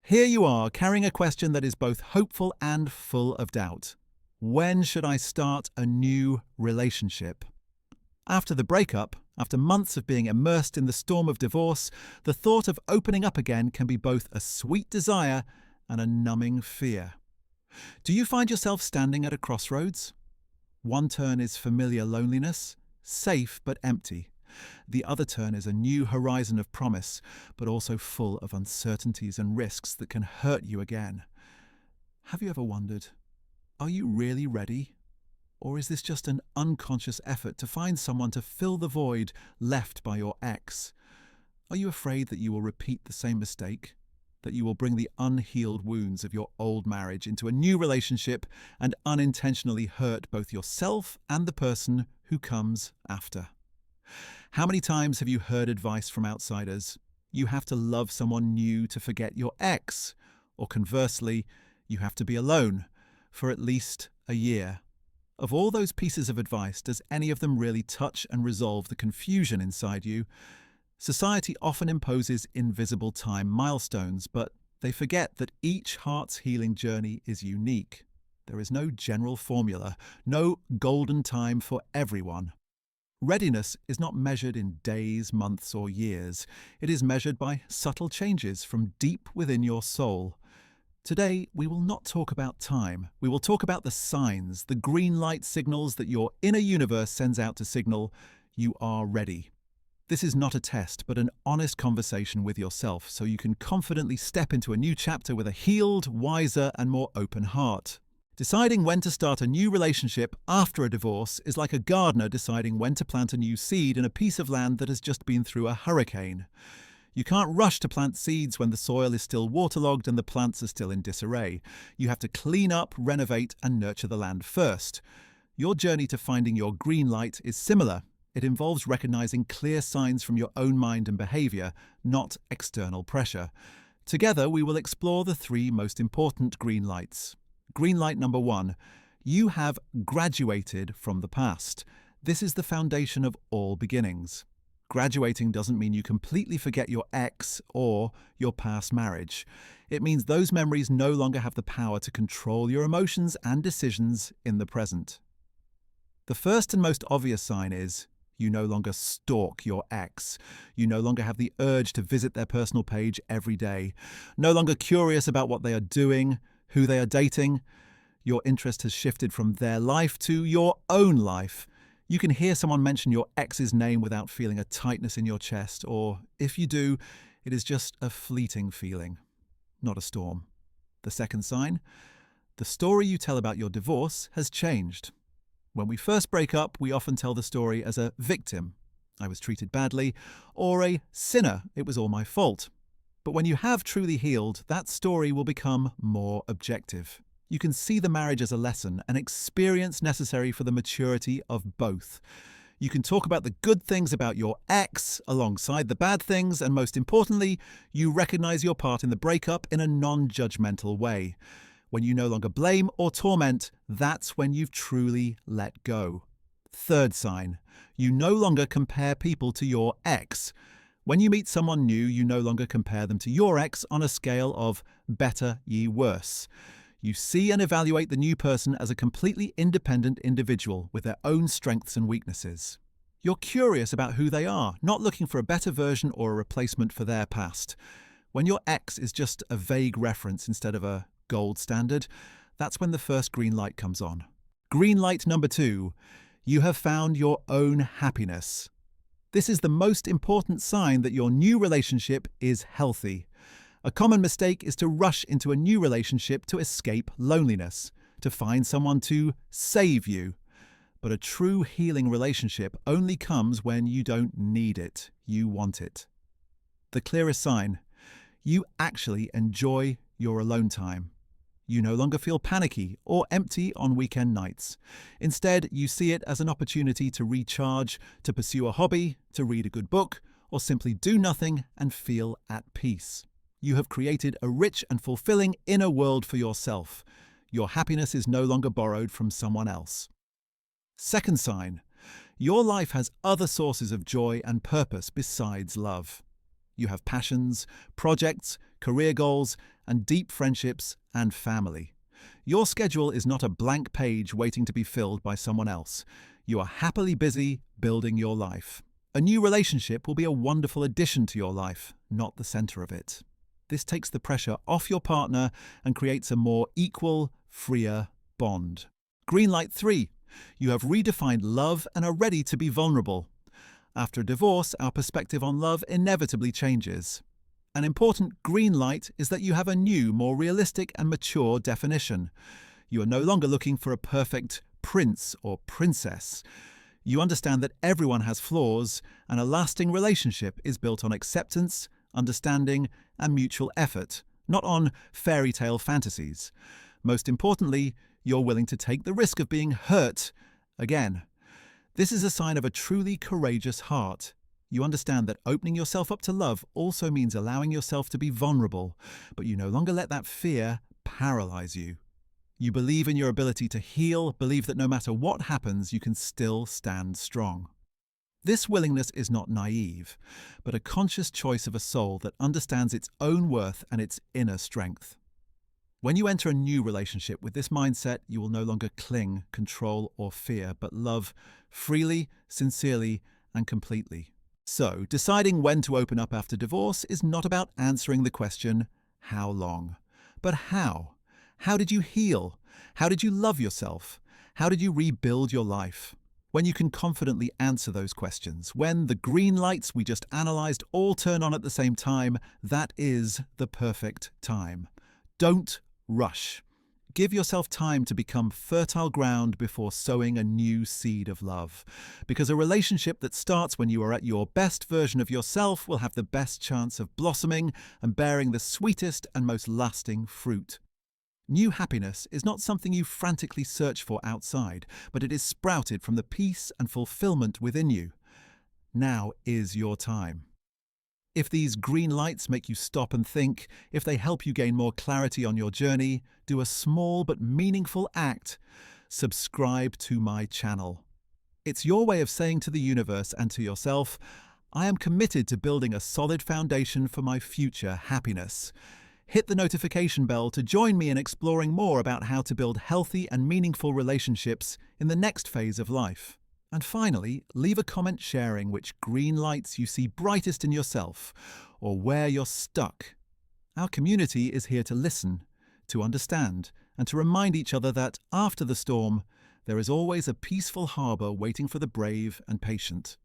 Here you are, carrying a question that is both hopeful and full of doubt. When should I start a new relationship? After the breakup, after months of being immersed in the storm of divorce, the thought of opening up again can be both a sweet desire and a numbing fear. Do you find yourself standing at a crossroads? One turn is familiar loneliness, safe but empty. The other turn is a new horizon of promise, but also full of uncertainties and risks that can hurt you again. Have you ever wondered, are you really ready? Or is this just an unconscious effort to find someone to fill the void left by your ex? Are you afraid that you will repeat the same mistake? That you will bring the unhealed wounds of your old marriage into a new relationship and unintentionally hurt both yourself and the person who comes after? How many times have you heard advice from outsiders? You have to love someone new to forget your ex. Or conversely, you have to be alone for at least a year. Of all those pieces of advice, does any of them really touch and resolve the confusion inside you? Society often imposes invisible time milestones, but they forget that each heart's healing journey is unique. There is no general formula, no golden time for everyone. Readiness is not measured in days, months, or years. It is measured by subtle changes from deep within your soul. Today, we will not talk about time. We will talk about the signs, the green light signals that your inner universe sends out to signal you are ready. This is not a test, but an honest conversation with yourself, so you can confidently step into a new chapter with a healed, wiser, and more open heart. Deciding when to start a new relationship after a divorce is like a gardener deciding when to plant a new seed in a piece of land that has just been through a hurricane. You can't rush to plant seeds when the soil is still waterlogged and the plants are still in disarray. You have to clean up, renovate, and nurture the land first. Your journey to finding your green light is similar. It involves recognizing clear signs from your own mind and behavior, not external pressure. Together, we will explore the three most important green lights. Green light number 1. You have graduated from the past. This is the foundation of all beginnings. Graduating doesn't mean you completely forget your ex or your past marriage. It means those memories no longer have the power to control your emotions and decisions in the present. The first and most obvious sign is you no longer stalk your ex. You no longer have the urge to visit their personal page every day. No longer curious about what they are doing, who they are dating. Your interest has shifted from their life to your own life. You can hear someone mention your ex's name without feeling a tightness in your chest, or if you do, it is just a fleeting feeling, not a storm. The second sign, the story you tell about your divorce has changed. When we first break up, we often tell the story as a victim. I was treated badly, or a sinner, it was all my fault. But when you have truly healed, that story will become more objective. You can see the marriage as a lesson, an experience necessary for the maturity of both. You can talk about the good things about your ex alongside the bad things, and most importantly, you recognize your part in the breakup in a non-judgmental way. When you no longer blame or torment, that's when you've truly let go. Third sign, you no longer compare people to your ex. When you meet someone new, you no longer compare them to your ex on a scale of better ye worse. You see and evaluate the new person as a completely independent individual with their own strengths and weaknesses. You're curious about who they are, not looking for a better version or a replacement for their past. When your ex is just a vague reference instead of a gold standard, that's when the first green light comes on. Green light number 2. You have found your own happiness. This is the most important sign that your new relationship is healthy. A common mistake is to rush into a new relationship to escape loneliness, to find someone to save you. But a true healing relationship only comes when you don't need it, you want it. The clearest sign, you actually enjoy your alone time. You no longer feel panicky or empty on weekend nights. Instead, you see it as an opportunity to recharge, to pursue a hobby, to read a good book, or simply do nothing and feel at peace. You have created a rich and fulfilling inner world for yourself. Your happiness is no longer borrowed from someone else. Second sign, your life has other sources of joy and purpose besides love. You have passions, projects, career goals, and deep friendships and family. Your schedule is not a blank page waiting to be filled by someone else. You are happily busy building your life. A new relationship will be a wonderful addition to your life, not the center of it. This takes the pressure off your partner and creates a more equal, freer bond. Green light 3. You have redefined love and are ready to be vulnerable. After a divorce, our perspective on love inevitably changes. An important green light is that you have a new, more realistic and mature definition. You are no longer looking for a perfect prince or princess. You understand that everyone has flaws, and a lasting relationship is built on acceptance, understanding, and mutual effort, not on fairy tale fantasies. Most importantly, you're willing to take the risk of being hurt again. This is a sign of a truly courageous heart. You understand that opening yourself up to love also means allowing yourself to be vulnerable, but you no longer let that fear paralyze you. You believe in your ability to heal, believe that no matter what happens, you can still stand strong. This willingness is not naive, but a conscious choice of a soul that understands its own worth and its inner strength. When you enter a new relationship with this mindset, you will no longer cling, control, or fear, but love freely, sincerely, and completely. So, deciding when to open up after divorce is not about answering the question, how long? But how? How did you heal? How did you love yourself? How did you rebuild your life? When you can confidently answer those questions, when the green lights we just analyzed all turn on at the same time, that is the perfect time. Don't rush. Give yourself time to become fertile ground before sowing a new seed of love. Because a relationship that starts when you are at your best version of yourself will have the best chance of blossoming and bearing the sweetest and most lasting fruit. New happiness is not something you frantically search for outside, but it is sprouted from the peace and fulfillment within you. Now is your time. If these green lights make you stop and think, if they help you gain more clarity on your journey, do a small but meaningful act. Subscribe to my channel. It's your way of saying to the universe and to yourself, I am committed to building a solid foundation for my future happiness. Hit the notification bell to join me in exploring more about how to build healthy and meaningful relationships in the next phase of life. And finally, leave a comment sharing which green lights you see brightest in yourself or where you're stuck. Our community is here to listen, to understand, and to remind each other that after the storm, there is always a peaceful harbour waiting for the brave and patient.